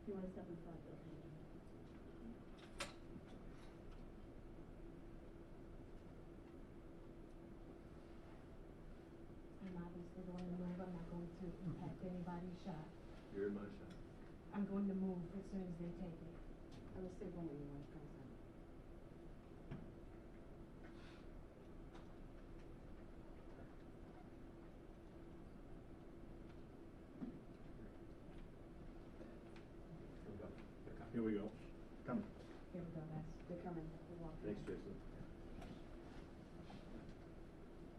You want to step in front, okay? I'm obviously going to move. I'm not going to impact anybody's shot. You're in my shot. I'm going to move as soon as they take it. I will say when you want to come in. Here we go. Come. Here we go, guys. They're coming. They're walking. Thanks, Jason.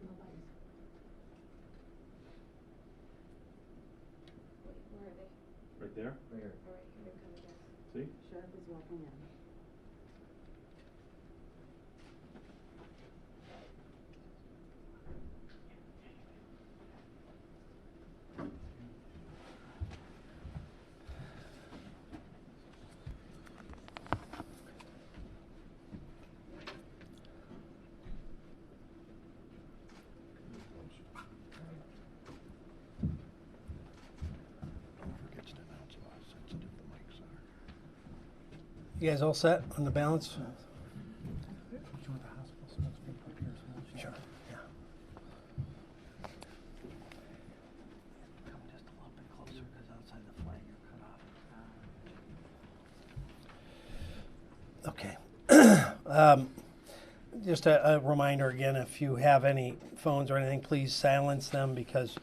Nobody's. Wait, where are they? Right there? Right here. All right, here they come again. See? Sheriff is walking in. You guys all set on the balance? Sure, Yeah. come just a little bit closer because outside the flag you're cut off. Okay. Just a reminder again, if you have any phones or anything, please silence them because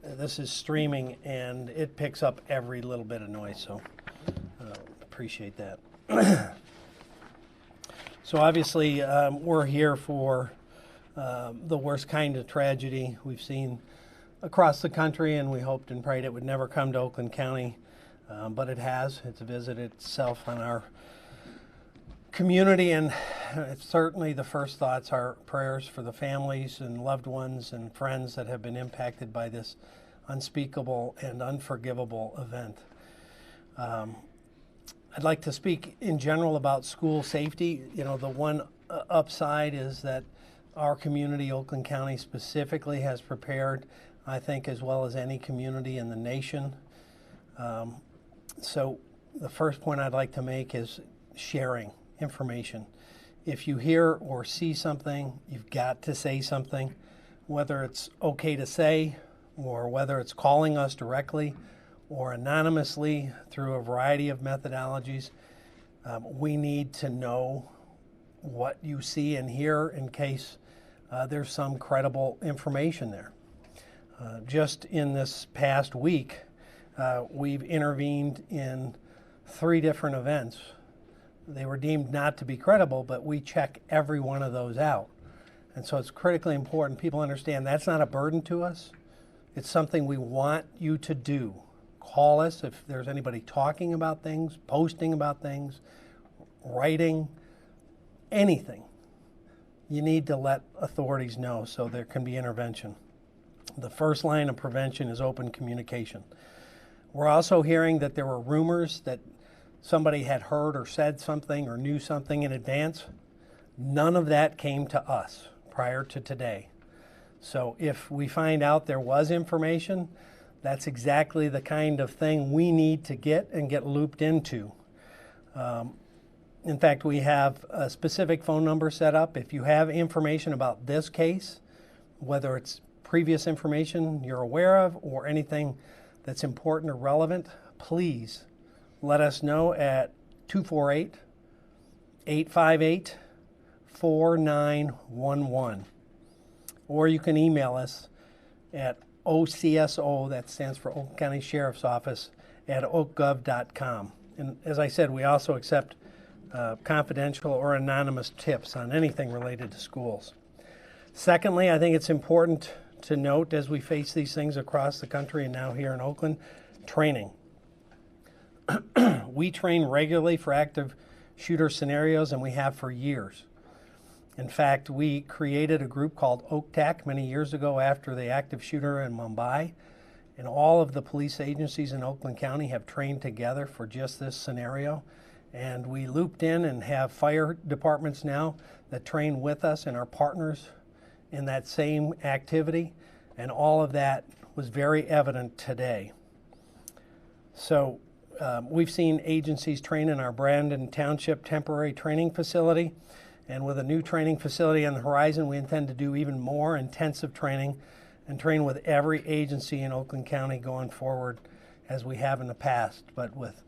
this is streaming and it picks up every little bit of noise, so appreciate that. So obviously we're here for the worst kind of tragedy we've seen across the country, and we hoped and prayed it would never come to Oakland County, but it has. It's visited itself on our community, and it's certainly the first thoughts are prayers for the families and loved ones and friends that have been impacted by this unspeakable and unforgivable event. I'd like to speak in general about school safety. You know, the one upside is that our community, Oakland County specifically, has prepared, I think, as well as any community in the nation. So the first point I'd like to make is sharing information. If you hear or see something, you've got to say something, whether it's okay to say or whether it's calling us directly or anonymously through a variety of methodologies. We need to know what you see and hear in case there's some credible information there. Just in this past week, we've intervened in 3 different events. They were deemed not to be credible, but we check every one of those out. And so it's critically important people understand that's not a burden to us. It's something we want you to do. Call us if there's anybody talking about things, posting about things, writing, anything. You need to let authorities know so there can be intervention. The first line of prevention is open communication. We're also hearing that there were rumors that somebody had heard or said something or knew something in advance. None of that came to us prior to today. So if we find out there was information, that's exactly the kind of thing we need to get and get looped into. In fact, we have a specific phone number set up. If you have information about this case, whether it's previous information you're aware of or anything that's important or relevant, please let us know at 248-858-4911. Or you can email us at OCSO, that stands for Oakland County Sheriff's Office, at oakgov.com. And as I said, we also accept confidential or anonymous tips on anything related to schools. Secondly, I think it's important to note as we face these things across the country and now here in Oakland, training. We train regularly for active shooter scenarios, and we have for years. In fact, we created a group called OakTAC many years ago after the active shooter in Mumbai, and all of the police agencies in Oakland County have trained together for just this scenario. And we looped in and have fire departments now that train with us and are partners in that same activity, and all of that was very evident today. So we've seen agencies train in our Brandon Township temporary training facility, and with a new training facility on the horizon, we intend to do even more intensive training and train with every agency in Oakland County going forward as we have in the past, but with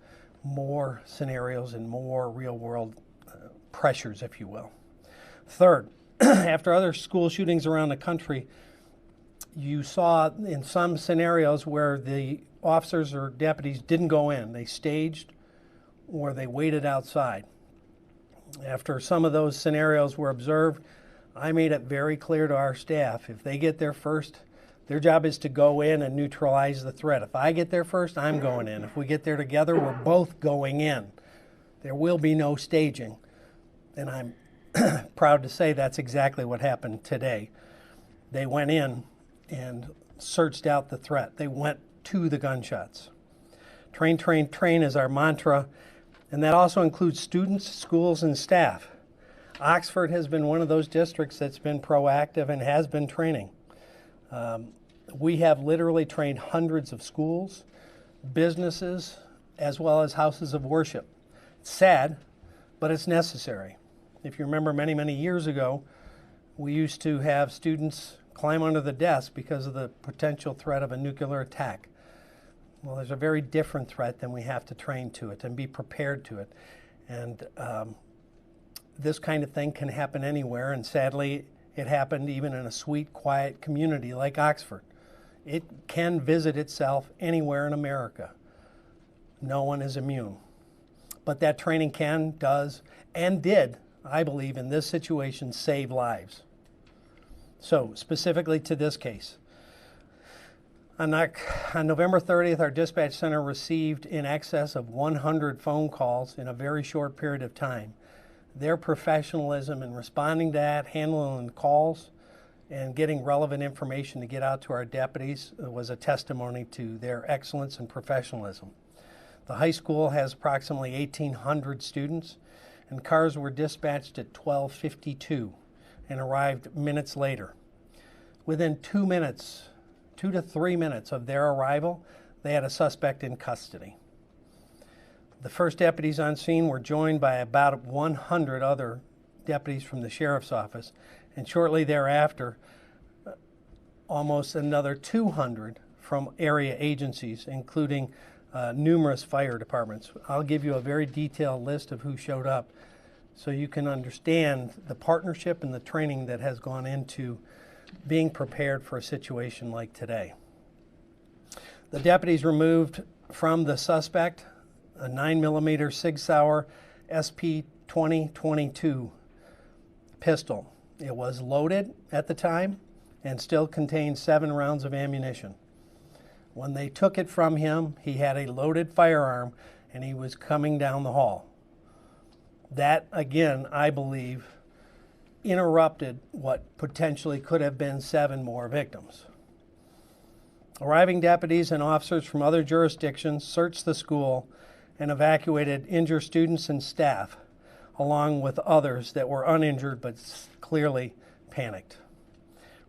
more scenarios and more real-world pressures, if you will. Third, after other school shootings around the country, you saw in some scenarios where the officers or deputies didn't go in. They staged or they waited outside. After some of those scenarios were observed, I made it very clear to our staff, if they get there first, their job is to go in and neutralize the threat. If I get there first, I'm going in. If we get there together, we're both going in. There will be no staging. And I'm proud to say that's exactly what happened today. They went in and searched out the threat. They went to the gunshots. Train, train, train is our mantra, and that also includes students, schools, and staff. Oxford has been one of those districts that's been proactive and has been training. We have literally trained hundreds of schools, businesses, as well as houses of worship. It's sad, but it's necessary. If you remember many, many years ago, we used to have students climb under the desk because of the potential threat of a nuclear attack. Well, there's a very different threat, than we have to train to it and be prepared to it. And this kind of thing can happen anywhere, and sadly, it happened even in a sweet, quiet community like Oxford. It can visit itself anywhere in America. No one is immune. But that training can, does, and did, I believe, in this situation, save lives. So, specifically to this case, on November 30th, our dispatch center received in excess of 100 phone calls in a very short period of time. Their professionalism in responding to that, handling calls, and getting relevant information to get out to our deputies was a testimony to their excellence and professionalism. The high school has approximately 1,800 students, and cars were dispatched at 12:52 and arrived minutes later. Within 2 minutes, 2 to 3 minutes of their arrival, they had a suspect in custody. The first deputies on scene were joined by about 100 other deputies from the sheriff's office, and shortly thereafter, almost another 200 from area agencies, including numerous fire departments. I'll give you a very detailed list of who showed up so you can understand the partnership and the training that has gone into being prepared for a situation like today. The deputies removed from the suspect a 9mm Sig Sauer SP-2022 pistol. It was loaded at the time and still contained 7 rounds of ammunition. When they took it from him, he had a loaded firearm and he was coming down the hall. That, again, I believe, interrupted what potentially could have been 7 more victims. Arriving deputies and officers from other jurisdictions searched the school and evacuated injured students and staff, along with others that were uninjured but clearly panicked.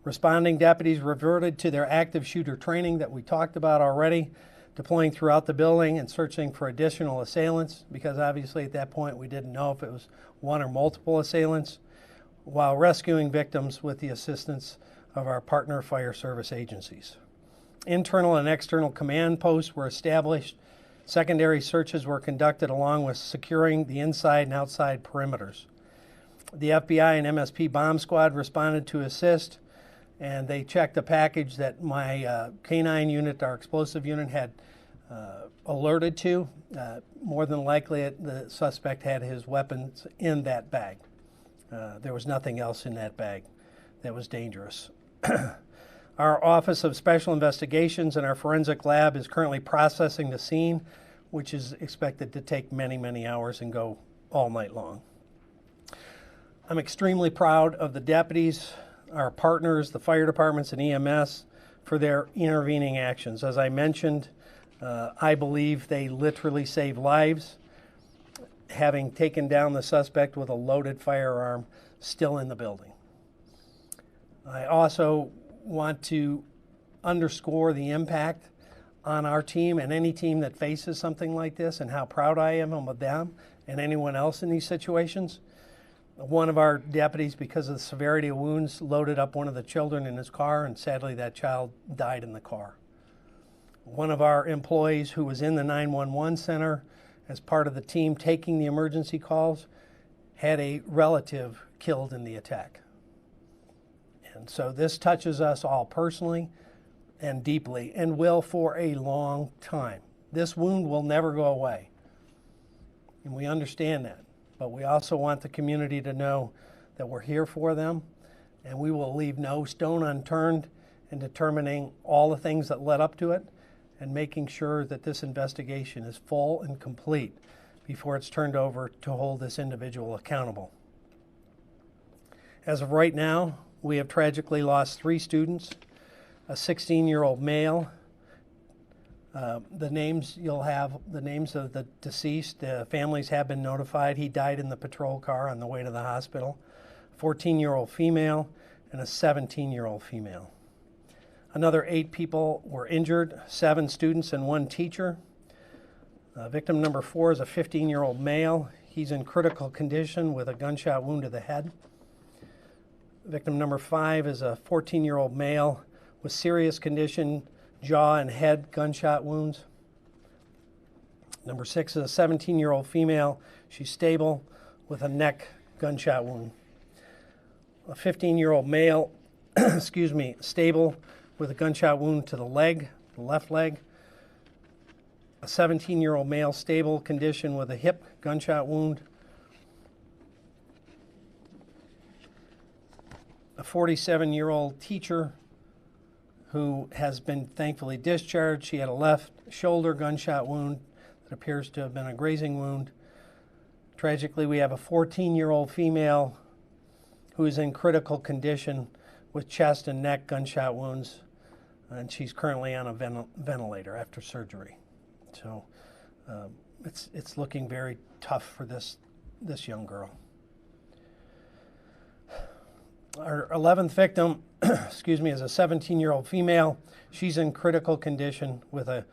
Responding deputies reverted to their active shooter training that we talked about already, deploying throughout the building and searching for additional assailants, because obviously at that point we didn't know if it was one or multiple assailants, while rescuing victims with the assistance of our partner fire service agencies. Internal and external command posts were established. Secondary searches were conducted along with securing the inside and outside perimeters. The FBI and MSP bomb squad responded to assist, and they checked a package that my K-9 unit, our explosive unit, had alerted to. More than likely, the suspect had his weapons in that bag. There was nothing else in that bag that was dangerous. Our Office of Special Investigations and our forensic lab is currently processing the scene, which is expected to take many, many hours and go all night long. I'm extremely proud of the deputies, our partners, the fire departments and EMS, for their intervening actions. As I mentioned, I believe they literally saved lives, having taken down the suspect with a loaded firearm still in the building. I also want to underscore the impact on our team and any team that faces something like this, and how proud I am of them and anyone else in these situations. One of our deputies, because of the severity of wounds, loaded up one of the children in his car, and sadly that child died in the car. One of our employees who was in the 911 center as part of the team taking the emergency calls had a relative killed in the attack. And so this touches us all personally and deeply, and will for a long time. This wound will never go away, and we understand that. But we also want the community to know that we're here for them, and we will leave no stone unturned in determining all the things that led up to it and making sure that this investigation is full and complete before it's turned over to hold this individual accountable. As of right now, we have tragically lost 3 students, a 16-year-old male. You'll have the names of the deceased. The families have been notified. He died in the patrol car on the way to the hospital. 14-year-old female and a 17-year-old female. Another 8 people were injured, 7 students and 1 teacher. Victim number 4 is a 15-year-old male. He's in critical condition with a gunshot wound to the head. Victim number 5 is a 14-year-old male with serious condition, jaw and head gunshot wounds. Number 6 is a 17-year-old female. She's stable with a neck gunshot wound. A 15-year-old male, stable with a gunshot wound to the leg, the left leg. A 17-year-old male, stable condition with a hip gunshot wound. A 47-year-old teacher who has been thankfully discharged. She had a left shoulder gunshot wound that appears to have been a grazing wound. Tragically, we have a 14-year-old female who is in critical condition with chest and neck gunshot wounds, and she's currently on a ventilator after surgery. So it's looking very tough for this young girl. Our 11th victim, is a 17-year-old female. She's in critical condition with a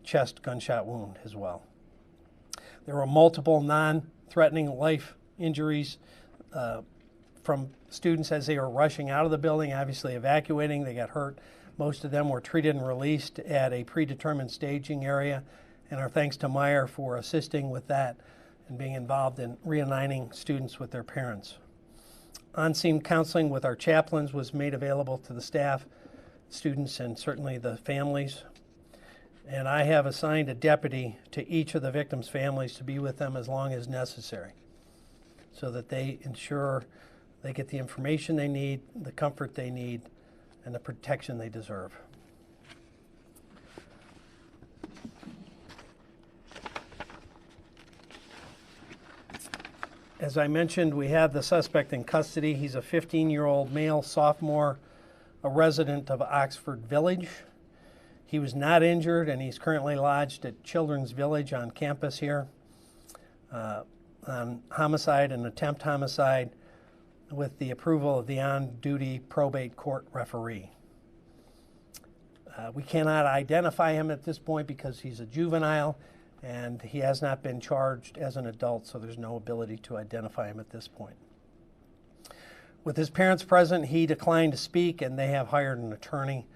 chest gunshot wound as well. There were multiple non-threatening life injuries from students as they were rushing out of the building, obviously evacuating. They got hurt. Most of them were treated and released at a predetermined staging area, and our thanks to Meyer for assisting with that and being involved in reuniting students with their parents. On-scene counseling with our chaplains was made available to the staff, students, and certainly the families. And I have assigned a deputy to each of the victims' families to be with them as long as necessary, so that they ensure they get the information they need, the comfort they need, and the protection they deserve. As I mentioned, we have the suspect in custody. He's a 15-year-old male sophomore, a resident of Oxford Village. He was not injured, and he's currently lodged at Children's Village on campus here on homicide and attempt homicide with the approval of the on-duty probate court referee. We cannot identify him at this point because he's a juvenile and he has not been charged as an adult, so there's no ability to identify him at this point. With his parents present, he declined to speak, and they have hired an attorney,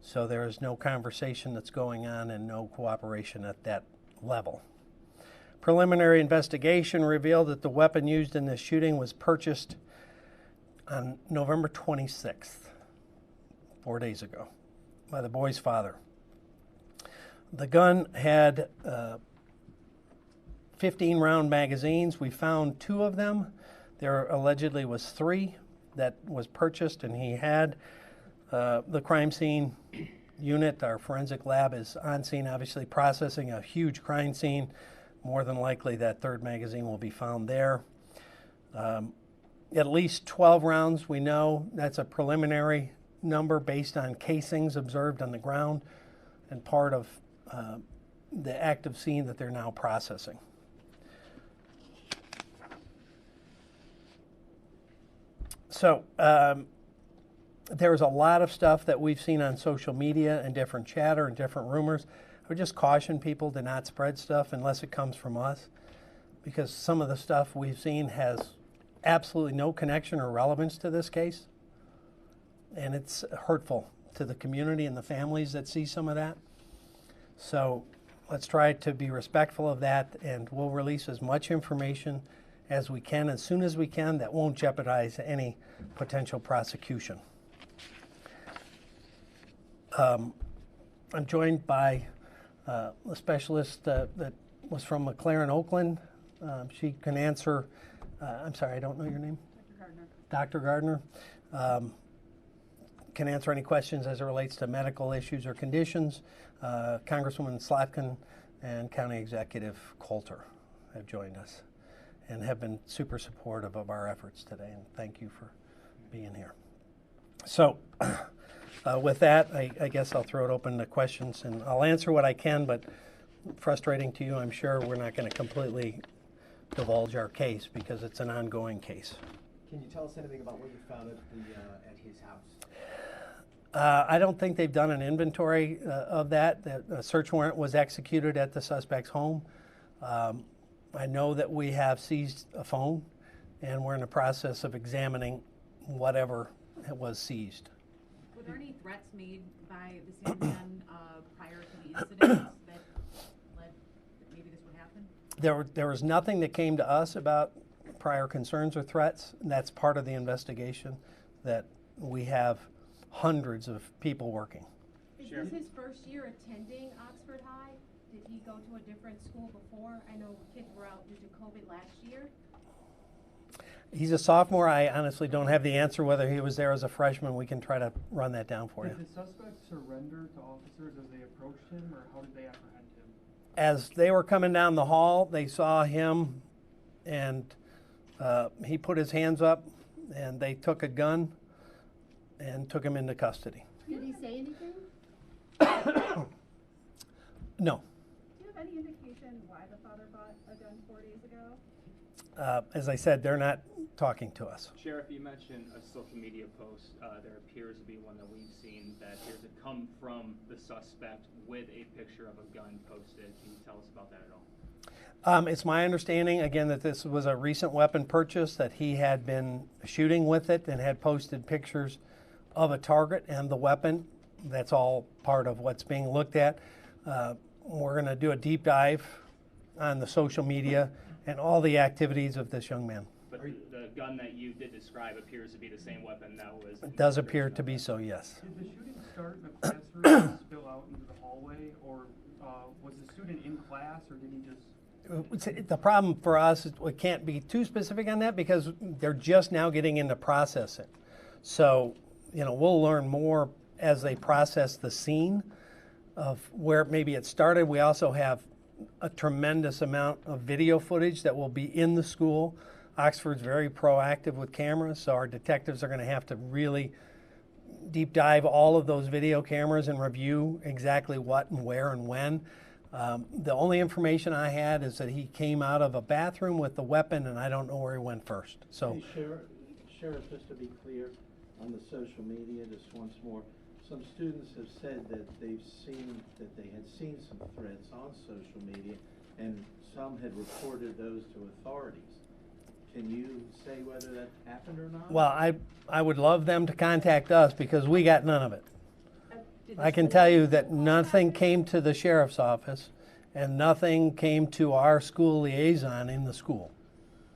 so there is no conversation that's going on and no cooperation at that level. Preliminary investigation revealed that the weapon used in this shooting was purchased on November 26th, 4 days ago, by the boy's father. The gun had 15-round magazines. We found 2 of them. There allegedly was 3 that was purchased, and he had the crime scene unit. Our forensic lab is on scene, obviously processing a huge crime scene. More than likely that 3rd magazine will be found there. At least 12 rounds, we know. That's a preliminary number based on casings observed on the ground and part of the active scene that they're now processing. So there's a lot of stuff that we've seen on social media and different chatter and different rumors. I would just caution people to not spread stuff unless it comes from us, because some of the stuff we've seen has absolutely no connection or relevance to this case, and it's hurtful to the community and the families that see some of that. So let's try to be respectful of that, and we'll release as much information as we can, as soon as we can, that won't jeopardize any potential prosecution. I'm joined by a specialist that was from McLaren, Oakland. She can answer, I'm sorry, I don't know your name? Dr. Gardner. Can answer any questions as it relates to medical issues or conditions. Congresswoman Slotkin and County Executive Coulter have joined us and have been super supportive of our efforts today, and thank you for being here. So with that, I guess I'll throw it open to questions, and I'll answer what I can, but frustrating to you, I'm sure we're not going to completely divulge our case because it's an ongoing case. Can you tell us anything about what you found at his house? I don't think they've done an inventory of that. The search warrant was executed at the suspect's home. I know that we have seized a phone, and we're in the process of examining whatever was seized. Were there any threats made by this young man prior to the incident that led that maybe this would happen? There was nothing that came to us about prior concerns or threats, and that's part of the investigation, that we have hundreds of people working. Is this his first year attending Oxford High? Did he go to a different school before? I know kids were out due to COVID last year. He's a sophomore. I honestly don't have the answer whether he was there as a freshman. We can try to run that down for you. Did the suspect surrender to officers as they approached him, or how did they apprehend him? As they were coming down the hall, they saw him, and he put his hands up, and they took a gun and took him into custody. Did he say anything? No. Do you have any indication why the father bought a gun 4 days ago? As I said, they're not talking to us. Sheriff, you mentioned a social media post. There appears to be one that we've seen that appears to come from the suspect with a picture of a gun posted. Can you tell us about that at all? It's my understanding, again, that this was a recent weapon purchase, that he had been shooting with it and had posted pictures of a target and the weapon. That's all part of what's being looked at. We're going to do a deep dive on the social media and all the activities of this young man. But the gun that you did describe appears to be the same weapon that was... It does appear to be so, yes. Did the shooting start in a classroom and spill out into the hallway, or was the student in class, or did he just... The problem for us is we can't be too specific on that because they're just now getting into processing. So, we'll learn more as they process the scene of where maybe it started. We also have a tremendous amount of video footage that will be in the school. Oxford's very proactive with cameras, so our detectives are going to have to really deep dive all of those video cameras and review exactly what and where and when. The only information I had is that he came out of a bathroom with the weapon, and I don't know where he went first. So, Hey, Sheriff, just to be clear, on the social media, just once more, some students have said that they had seen some threats on social media, and some had reported those to authorities. Can you say whether that happened or not? well, I would love them to contact us because we got none of it. I can tell you that nothing came to the sheriff's office and nothing came to our school liaison in the school.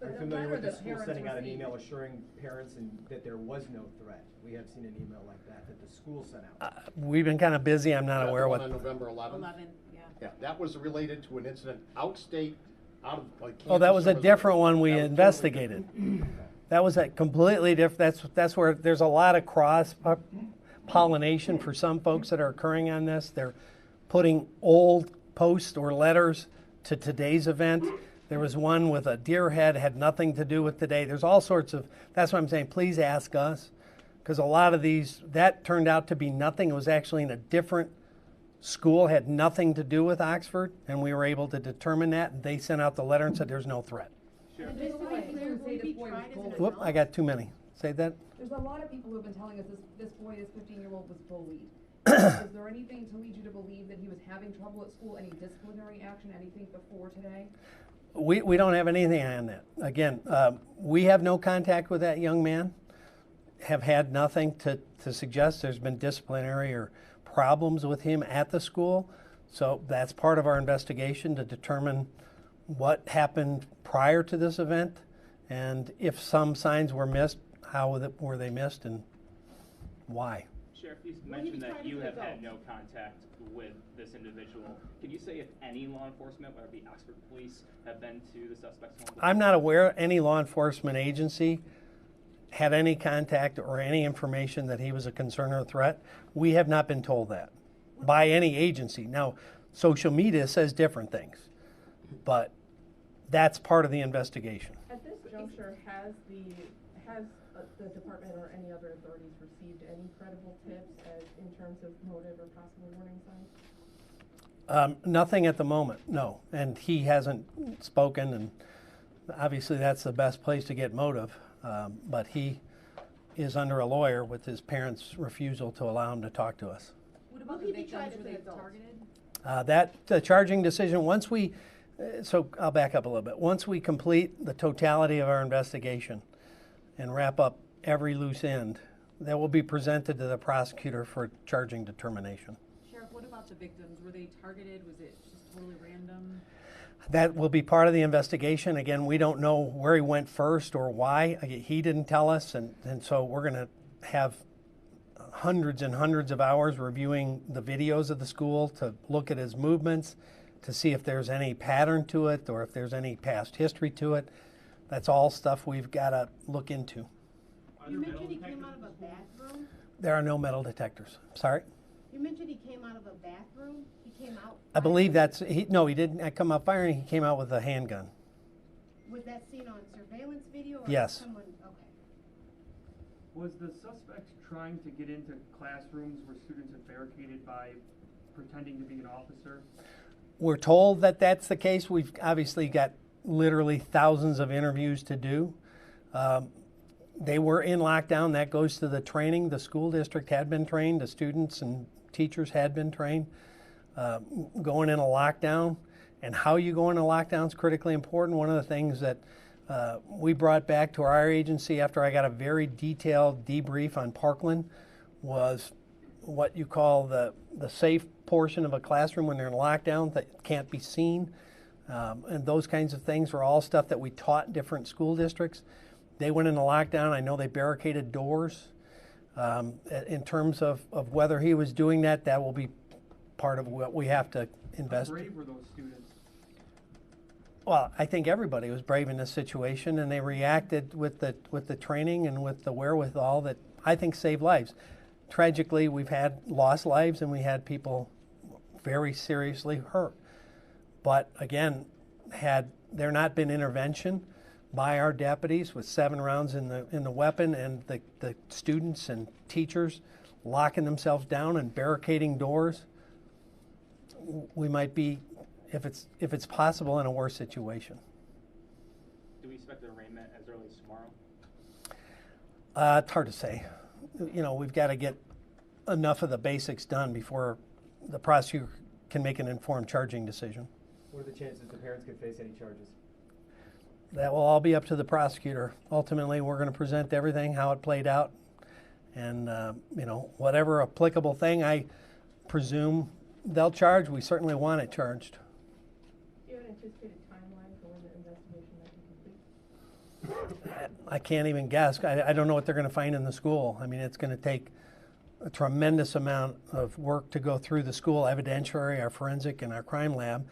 Are you familiar with the school sending out an email assuring parents that there was no threat? We have seen an email like that the school sent out. We've been kind of busy. I'm not Is that aware the what. one on November 11th? 11, yeah. Yeah, that was related to an incident outstate, out of like. Oh, that was a Kansas or different one we that was investigated. That was a completely different. That's where there's a lot of cross pollination for some folks that are occurring on this. They're putting old posts or letters to today's event. There was one with a deer head, had nothing to do with today. There's all sorts of. That's why I'm saying, please ask us, because a lot of these that turned out to be nothing. It was actually in a different school, had nothing to do with Oxford, and we were able to determine that. And they sent out the letter and said there's no threat. And just to be clear, will he be tried as an adult? Whoop! I got too many. Say that. There's a lot of people who have been telling us this boy, this 15-year-old, was bullied. Is there anything to lead you to believe that he was having trouble at school, any disciplinary action, anything before today? We don't have anything on that. Again, we have no contact with that young man, have had nothing to suggest there's been disciplinary or problems with him at the school. So that's part of our investigation to determine what happened prior to this event, and if some signs were missed, how were they missed and why. Sheriff, you mentioned that you have had no contact with this individual. Can you say if any law enforcement, whether it be Oxford Police, have been to the suspect's home? I'm not aware any law enforcement agency had any contact or any information that he was a concern or a threat. We have not been told that by any agency. Now, social media says different things, but that's part of the investigation. At this juncture, has the department or any other authorities received any credible tips in terms of motive or possible warning signs? Nothing at the moment, no. And he hasn't spoken, and obviously that's the best place to get motive. But he is under a lawyer with his parents' refusal to allow him to talk to us. What about the victims? Were they targeted? That charging decision, so I'll back up a little bit. Once we complete the totality of our investigation and wrap up every loose end, that will be presented to the prosecutor for charging determination. Sheriff, what about the victims? Were they targeted? Was it just totally random? That will be part of the investigation. Again, we don't know where he went first or why. He didn't tell us, and so we're going to have hundreds and hundreds of hours reviewing the videos of the school to look at his movements, to see if there's any pattern to it or if there's any past history to it. That's all stuff we've got to look into. You mentioned he came out of a bathroom? There are no metal detectors. Sorry? You mentioned he came out of a bathroom? He came out? I believe he didn't come out firing. He came out with a handgun. Was that seen on surveillance video? Or Yes. Someone, okay. Was the suspect trying to get into classrooms where students had barricaded by pretending to be an officer? We're told that that's the case. We've obviously got literally thousands of interviews to do. They were in lockdown. That goes to the training. The school district had been trained. The students and teachers had been trained. Going in a lockdown and how you go into lockdown is critically important. One of the things that we brought back to our agency after I got a very detailed debrief on Parkland was what you call the safe portion of a classroom when they're in lockdown that can't be seen. And those kinds of things were all stuff that we taught different school districts. They went into lockdown. I know they barricaded doors. In terms of whether he was doing that, that will be part of what we have to investigate. How brave were those students? Well, I think everybody was brave in this situation, and they reacted with the training and with the wherewithal that I think saved lives. Tragically, we've had lost lives, and we had people very seriously hurt. But again, had there not been intervention by our deputies with 7 rounds in the weapon and the students and teachers locking themselves down and barricading doors, we might be, if it's possible, in a worse situation. Do we expect an arraignment as early as tomorrow? It's hard to say. You know, we've got to get enough of the basics done before the prosecutor can make an informed charging decision. What are the chances the parents could face any charges? That will all be up to the prosecutor. Ultimately, we're going to present everything, how it played out, and you know, whatever applicable thing I presume they'll charge, we certainly want it charged. Do you have an anticipated timeline for when the investigation might be complete? I can't even guess. I don't know what they're going to find in the school. I mean, it's going to take a tremendous amount of work to go through the school evidentiary, our forensic, and our crime lab,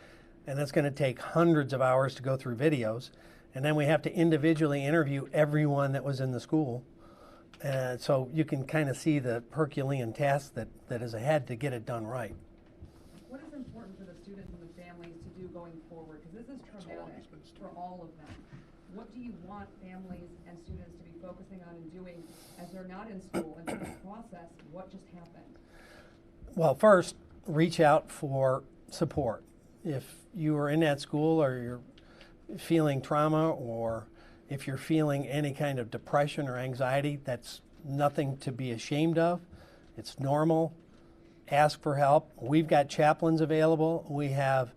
and that's going to take hundreds of hours to go through videos. And then we have to individually interview everyone that was in the school. So you can kind of see the Herculean task that is ahead to get it done right. What is important for the students and the families to do going forward? Because this is traumatic for all of them. What do you want families and students to be focusing on and doing as they're not in school and trying to process what just happened? Well, first, reach out for support. If you are in that school or you're feeling trauma, or if you're feeling any kind of depression or anxiety, that's nothing to be ashamed of. It's normal. Ask for help. We've got chaplains available. We have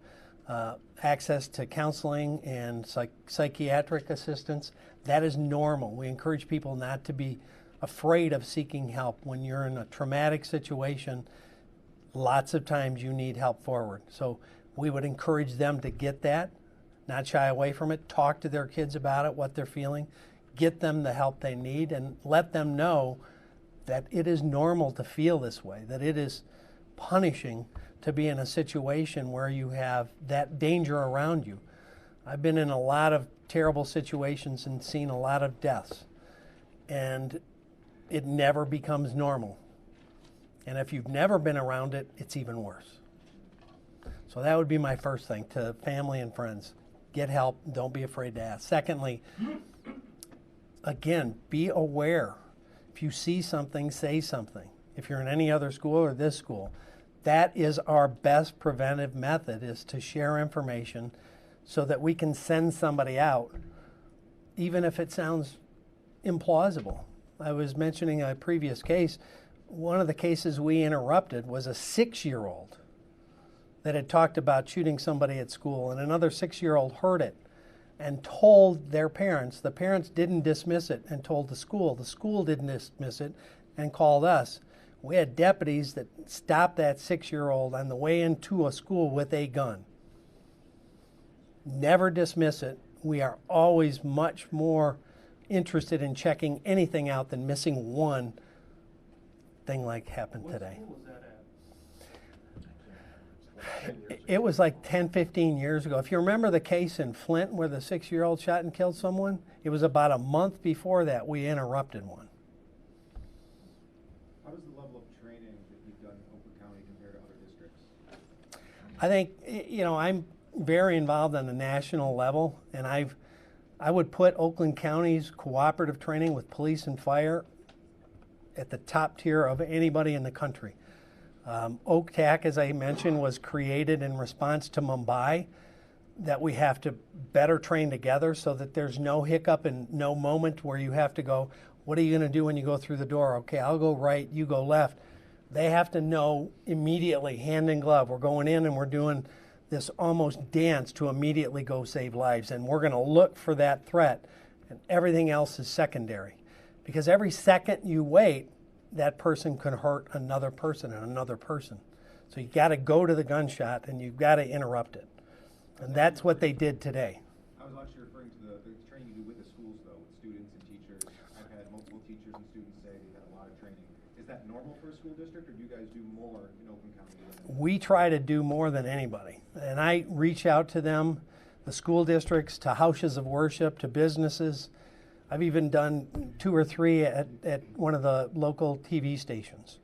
access to counseling and psychiatric assistance. That is normal. We encourage people not to be afraid of seeking help. When you're in a traumatic situation, lots of times you need help forward. So we would encourage them to get that, not shy away from it, talk to their kids about it, what they're feeling, get them the help they need, and let them know that it is normal to feel this way, that it is punishing to be in a situation where you have that danger around you. I've been in a lot of terrible situations and seen a lot of deaths, and it never becomes normal. And if you've never been around it, it's even worse. So that would be my first thing to family and friends. Get help. Don't be afraid to ask. Secondly, again, be aware. If you see something, say something. If you're in any other school or this school, that is our best preventive method, is to share information so that we can send somebody out, even if it sounds implausible. I was mentioning a previous case. One of the cases we interrupted was a 6-year-old that had talked about shooting somebody at school, and another 6-year-old heard it and told their parents. The parents didn't dismiss it and told the school. The school didn't dismiss it and called us. We had deputies that stopped that 6-year-old on the way into a school with a gun. Never dismiss it. We are always much more interested in checking anything out than missing one thing like happened today. What school was that at? It was like 10, 15 years ago. If you remember the case in Flint where the 6-year-old shot and killed someone, it was about a month before that we interrupted one. How does the level of training that you've done in Oakland County compare to other districts? I think, you know, I'm very involved on the national level, and I would put Oakland County's cooperative training with police and fire at the top tier of anybody in the country. OCTAC, as I mentioned, was created in response to Mumbai, that we have to better train together so that there's no hiccup and no moment where you have to go, what are you going to do when you go through the door? Okay, I'll go right, you go left. They have to know immediately, hand in glove, we're going in and we're doing this almost dance to immediately go save lives. And we're going to look for that threat, and everything else is secondary. Because every second you wait, that person could hurt another person and another person. So you got to go to the gunshot and you've got to interrupt it. And that's what they did today. I was actually referring to the training you do with the schools, though, with students and teachers. I've had multiple teachers and students say they've had a lot of training. Is that normal for a school district, or do you guys do more in Oakland County? We try to do more than anybody. And I reach out to them, the school districts, to houses of worship, to businesses. I've even done 2 or 3 at one of the local TV stations,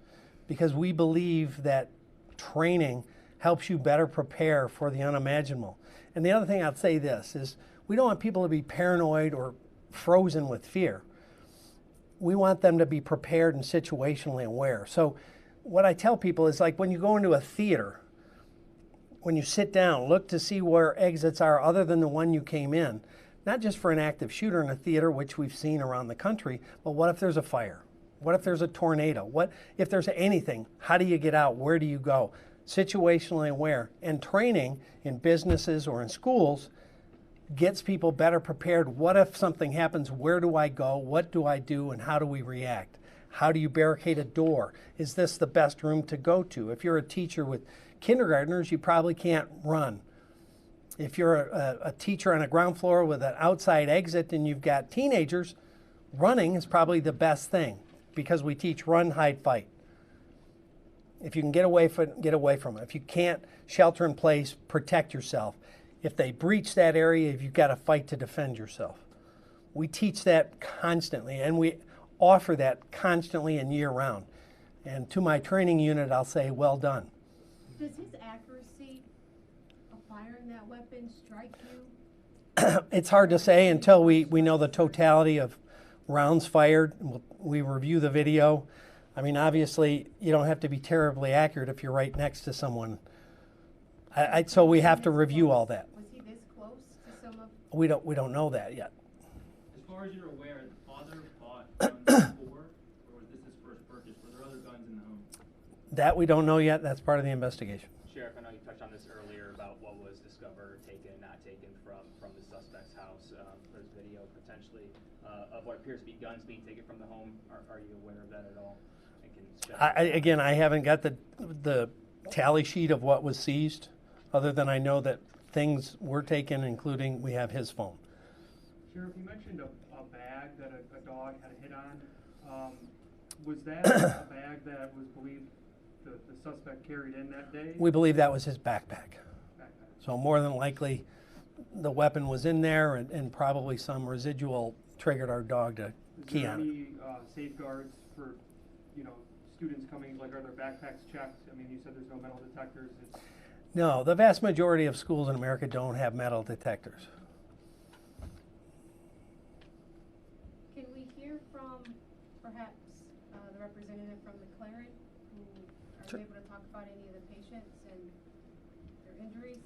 because we believe that training helps you better prepare for the unimaginable. And the other thing I'd say this is, we don't want people to be paranoid or frozen with fear. we want them to be prepared and situationally aware. So what I tell people is, like, when you go into a theater, when you sit down, look to see where exits are other than the one you came in. Not just for an active shooter in a theater, which we've seen around the country, but what if there's a fire? What if there's a tornado? What if there's anything? How do you get out? Where do you go? Situationally aware. And training in businesses or in schools gets people better prepared. What if something happens? Where do I go? What do I do? And how do we react? How do you barricade a door? Is this the best room to go to? If you're a teacher with kindergartners, you probably can't run. If you're a teacher on a ground floor with an outside exit and you've got teenagers, running is probably the best thing, because we teach run, hide, fight. If you can get away from it. If you can't, shelter in place, protect yourself. If they breach that area, you've got to fight to defend yourself. We teach that constantly, and we offer that constantly and year round. And to my training unit, I'll say, well done. Does his accuracy of firing that weapon strike you? It's hard to say until we know the totality of rounds fired. We review the video. I mean, obviously, you don't have to be terribly accurate if you're right next to someone. So we have to review all that. Was he this close to some of? We don't know that yet. As far as you're aware, the father bought guns before, or was this his first purchase? Were there other guns in the home? That we don't know yet. That's part of the investigation. Sheriff, I know you touched on this earlier about what was discovered, taken, not taken from the suspect's house. There's video potentially of what appears to be guns being taken from the home. Are you aware of that at all? Again, I haven't got the tally sheet of what was seized, other than I know that things were taken, including we have his phone. Sheriff, you mentioned a bag that a dog had a hit on. Was that a bag that was believed the suspect carried in that day? We believe that was his backpack. So more than likely, the weapon was in there, and probably some residual triggered our dog to key on it. Is there any safeguards for, students coming, like, are their backpacks checked? I mean, you said there's no metal detectors. No, the vast majority of schools in America don't have metal detectors. Can we hear from perhaps the representative from McLaren, who are able to talk about any of the patients and their injuries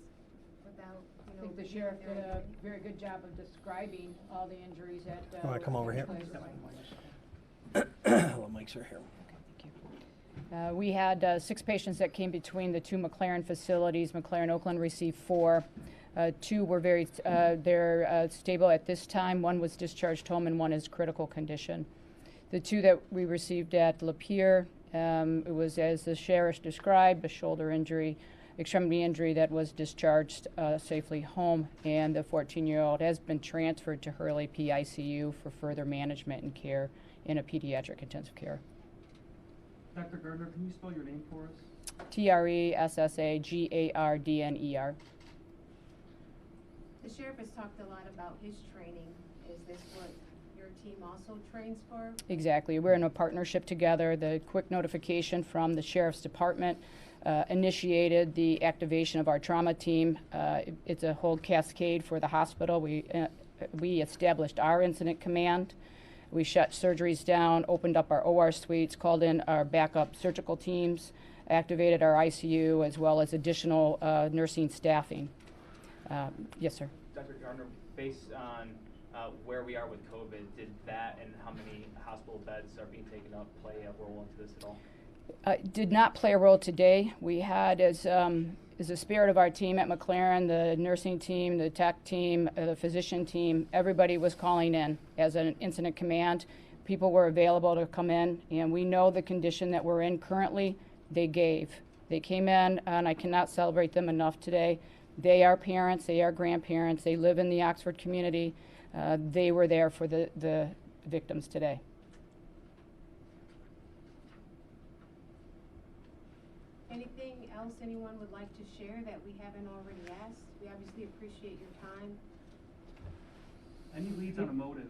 without, I think the sheriff did a very good job of describing all the injuries that. You want to come over here? The mics are here. We had 6 patients that came between the 2 McLaren facilities. McLaren Oakland received 4. 2 were they're stable at this time. 1 was discharged home, and 1 is critical condition. The 2 that we received at Lapeer, it was, as the sheriff described, a shoulder injury, extremity injury that was discharged safely home, and the 14-year-old has been transferred to Hurley PICU for further management and care in a pediatric intensive care. Dr. Gardner, can you spell your name for us? TRESSAGARDNER. The sheriff has talked a lot about his training. Is this what your team also trains for? Exactly. We're in a partnership together. The quick notification from the sheriff's department initiated the activation of our trauma team. It's a whole cascade for the hospital. We established our incident command. We shut surgeries down, opened up our OR suites, called in our backup surgical teams, activated our ICU, as well as additional nursing staffing. Yes, sir. Dr. Gardner, based on where we are with COVID, did that and how many hospital beds are being taken up play a role into this at all? Did not play a role today. We had, as the spirit of our team at McLaren, the nursing team, the tech team, the physician team, everybody was calling in as an incident command. People were available to come in, and we know the condition that we're in currently. They came in, and I cannot celebrate them enough today. They are parents, they are grandparents, they live in the Oxford community. They were there for the victims today. Anything else anyone would like to share that we haven't already asked? We obviously appreciate your time. Any leads on a motive?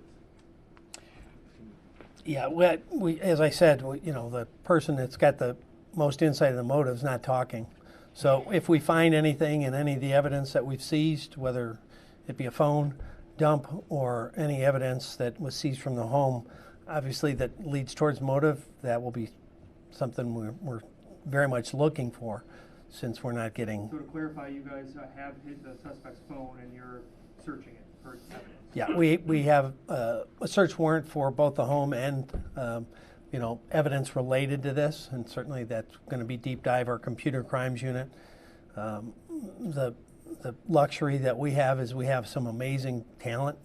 Yeah, we as I said, the person that's got the most insight of the motive is not talking. So if we find anything in any of the evidence that we've seized, whether it be a phone dump or any evidence that was seized from the home, obviously that leads towards motive. That will be something we're very much looking for, since we're not getting. So to clarify, you guys have hit the suspect's phone and you're searching it for evidence? Yeah, we have a search warrant for both the home and evidence related to this, and certainly that's going to be deep dive our computer crimes unit. The luxury that we have is we have some amazing talent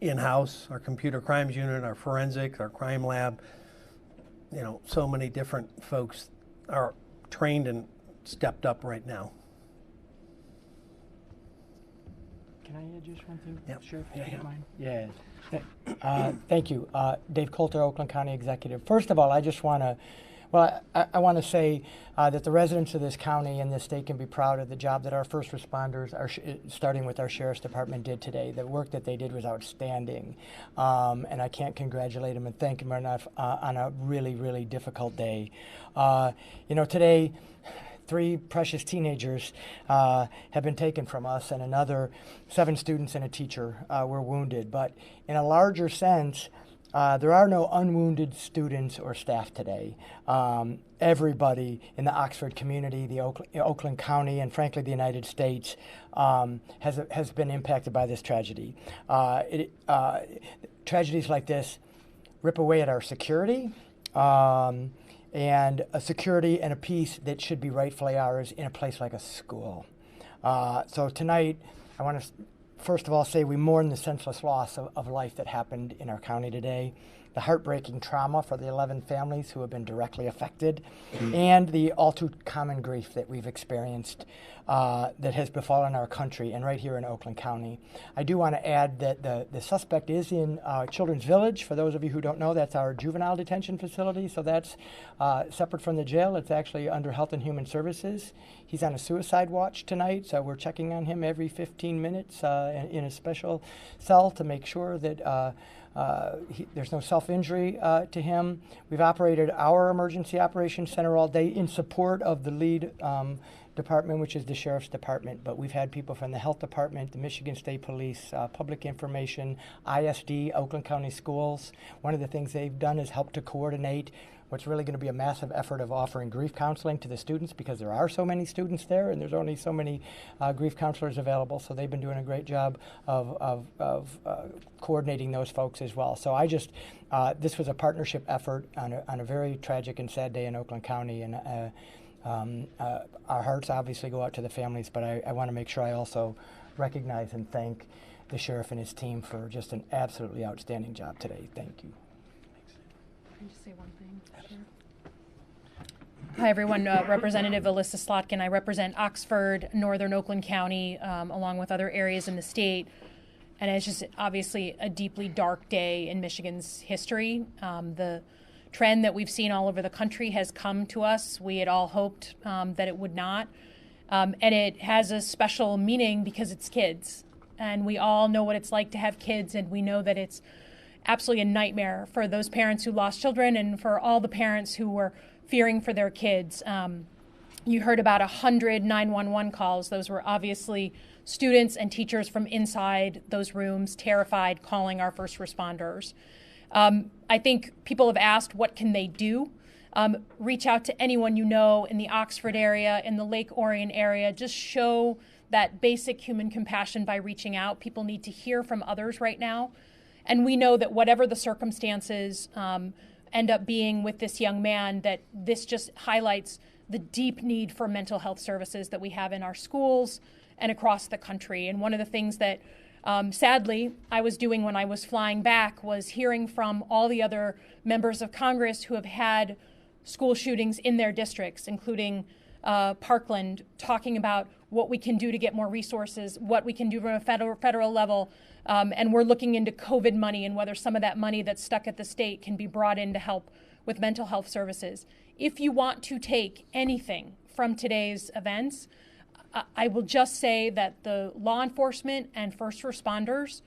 in-house, our computer crimes unit, our forensic, our crime lab. So many different folks are trained and stepped up right now. Can I add just one thing, Yep. Sheriff, if Yeah, you yeah. don't mind? Yeah. Thank you. Dave Coulter, Oakland County Executive. First of all, I just want to, I want to say that the residents of this county and this state can be proud of the job that our first responders, starting with our Sheriff's Department, did today. The work that they did was outstanding. And I can't congratulate them and thank them enough on a really, really difficult day. Today, 3 precious teenagers have been taken from us, and another 7 students and a teacher were wounded. But in a larger sense, there are no unwounded students or staff today. Everybody in the Oxford community, the Oakland County, and frankly the United States has been impacted by this tragedy. Tragedies like this rip away at our security, and a security and a peace that should be rightfully ours in a place like a school. So tonight, I want to first of all say we mourn the senseless loss of life that happened in our county today, the heartbreaking trauma for the 11 families who have been directly affected, and the all too common grief that we've experienced that has befallen our country and right here in Oakland County. I do want to add that the suspect is in Children's Village. For those of you who don't know, that's our juvenile detention facility, so that's separate from the jail. It's actually under Health and Human Services. He's on a suicide watch tonight, so we're checking on him every 15 minutes in a special cell to make sure that there's no self-injury to him. We've operated our emergency operations center all day in support of the lead department, which is the Sheriff's Department, but we've had people from the Health Department, the Michigan State Police, Public Information, ISD, Oakland County Schools. One of the things they've done is help to coordinate what's really going to be a massive effort of offering grief counseling to the students, because there are so many students there and there's only so many grief counselors available, so they've been doing a great job of coordinating those folks as well. So this was a partnership effort on a very tragic and sad day in Oakland County, and our hearts obviously go out to the families, but I want to make sure I also recognize and thank the sheriff and his team for just an absolutely outstanding job today. Thank you. Can I just say one thing, Sheriff? Hi, everyone. Representative Alyssa Slotkin. I represent Oxford, Northern Oakland County, along with other areas in the state. And it's just obviously a deeply dark day in Michigan's history. The trend that we've seen all over the country has come to us. We had all hoped that it would not. And it has a special meaning because it's kids. And we all know what it's like to have kids, and we know that it's absolutely a nightmare for those parents who lost children and for all the parents who were fearing for their kids. You heard about 100 911 calls. Those were obviously students and teachers from inside those rooms, terrified, calling our first responders. I think people have asked, what can they do? Reach out to anyone you know in the Oxford area, in the Lake Orion area. Just show that basic human compassion by reaching out. People need to hear from others right now. And we know that whatever the circumstances end up being with this young man, that this just highlights the deep need for mental health services that we have in our schools and across the country. And one of the things that sadly I was doing when I was flying back was hearing from all the other members of Congress who have had school shootings in their districts, including Parkland, talking about what we can do to get more resources, what we can do from a federal level. And we're looking into COVID money and whether some of that money that's stuck at the state can be brought in to help with mental health services. If you want to take anything from today's events, I will just say that the law enforcement and first responders,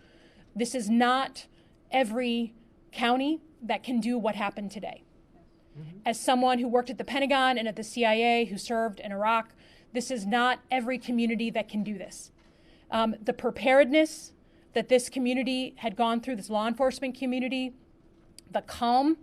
this is not every county that can do what happened today. As someone who worked at the Pentagon and at the CIA, who served in Iraq, this is not every community that can do this. The preparedness that this community had gone through, this law enforcement community, the calm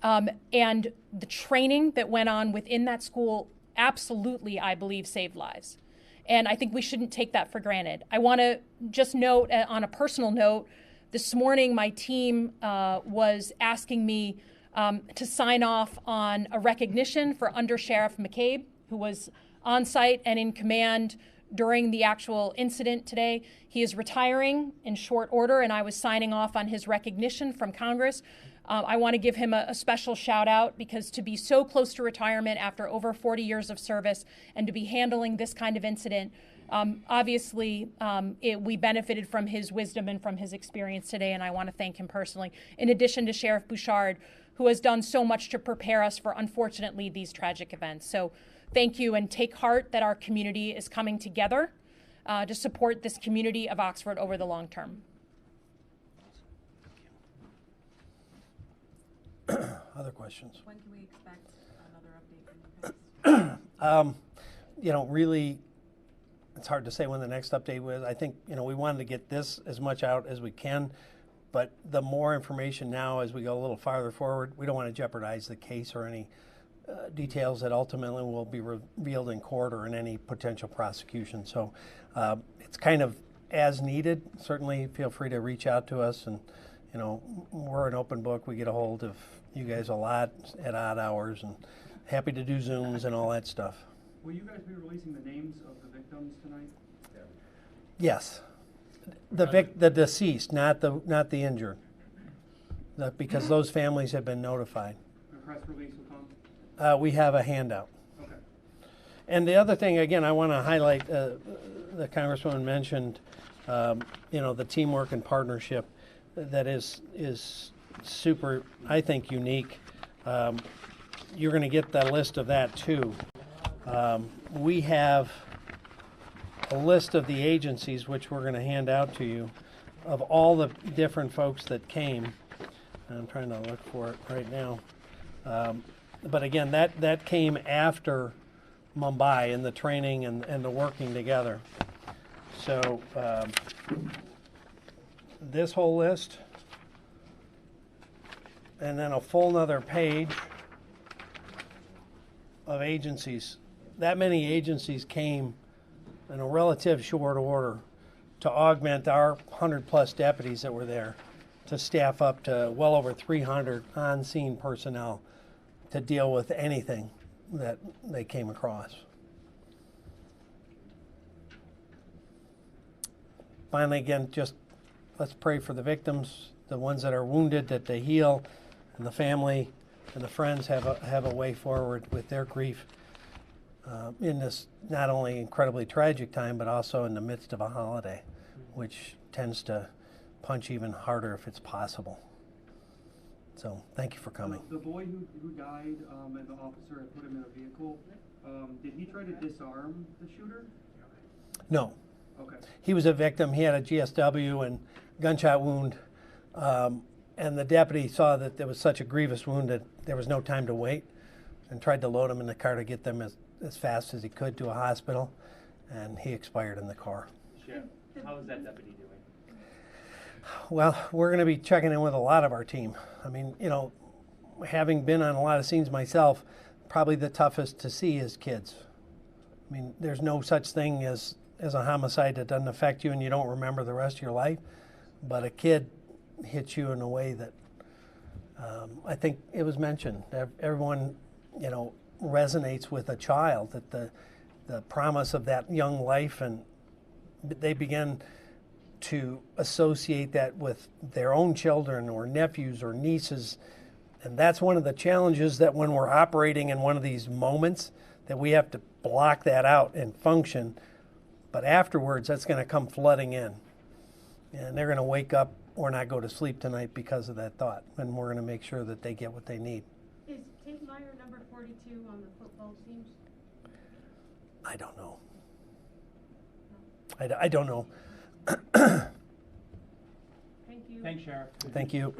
and the training that went on within that school absolutely, I believe, saved lives. And I think we shouldn't take that for granted. I want to just note, on a personal note, this morning my team was asking me to sign off on a recognition for Under Sheriff Mccabe, who was on site and in command during the actual incident today. He is retiring in short order, and I was signing off on his recognition from Congress. I want to give him a special shout out, because to be so close to retirement after over 40 years of service and to be handling this kind of incident, obviously we benefited from his wisdom and from his experience today, and I want to thank him personally, in addition to Sheriff Bouchard, who has done so much to prepare us for, unfortunately, these tragic events. So thank you, and take heart that our community is coming together to support this community of Oxford over the long term. Other questions? When can we expect another update from you guys? Really, it's hard to say when the next update was. I think, we wanted to get this as much out as we can, but the more information now as we go a little farther forward, we don't want to jeopardize the case or any details that ultimately will be revealed in court or in any potential prosecution. So it's kind of as needed. Certainly feel free to reach out to us, and we're an open book. We get a hold of you guys a lot at odd hours, and happy to do Zooms and all that stuff. Will you guys be releasing the names of the victims tonight? Yes, the deceased, not the injured, because those families have been notified. The press release will come? We have a handout. Okay. And the other thing, again, I want to highlight, the Congresswoman mentioned, the teamwork and partnership that is super, I think, unique. You're going to get the list of that too. We have a list of the agencies, which we're going to hand out to you, of all the different folks that came. I'm trying to look for it right now. But again, that came after Mumbai and the training and the working together. So this whole list, and then a full nother page of agencies. That many agencies came in a relative short order to augment our 100-plus deputies that were there, to staff up to well over 300 on-scene personnel to deal with anything that they came across. Finally, again, just let's pray for the victims, the ones that are wounded, that they heal, and the family and the friends have a way forward with their grief in this not only incredibly tragic time, but also in the midst of a holiday, which tends to punch even harder if it's possible. So thank you for coming. The boy who died and the officer had put him in a vehicle, did he try to disarm the shooter? No. Okay. He was a victim. He had a GSW and gunshot wound, and the deputy saw that there was such a grievous wound that there was no time to wait, and tried to load him in the car to get them as fast as he could to a hospital, and he expired in the car. Sheriff, how is that deputy doing? Well, we're going to be checking in with a lot of our team. I mean, having been on a lot of scenes myself, probably the toughest to see is kids. I mean, there's no such thing as a homicide that doesn't affect you and you don't remember the rest of your life, but a kid hits you in a way that I think it was mentioned. Everyone, resonates with a child, that the promise of that young life, and they begin to associate that with their own children or nephews or nieces. And that's one of the challenges, that when we're operating in one of these moments, that we have to block that out and function. But afterwards, that's going to come flooding in. And they're going to wake up or not go to sleep tonight because of that thought. And we're going to make sure that they get what they need. Is Tate Meyer number 42 on the football team? I don't know. I don't know. Thank you. Thanks, Sheriff. Thank you.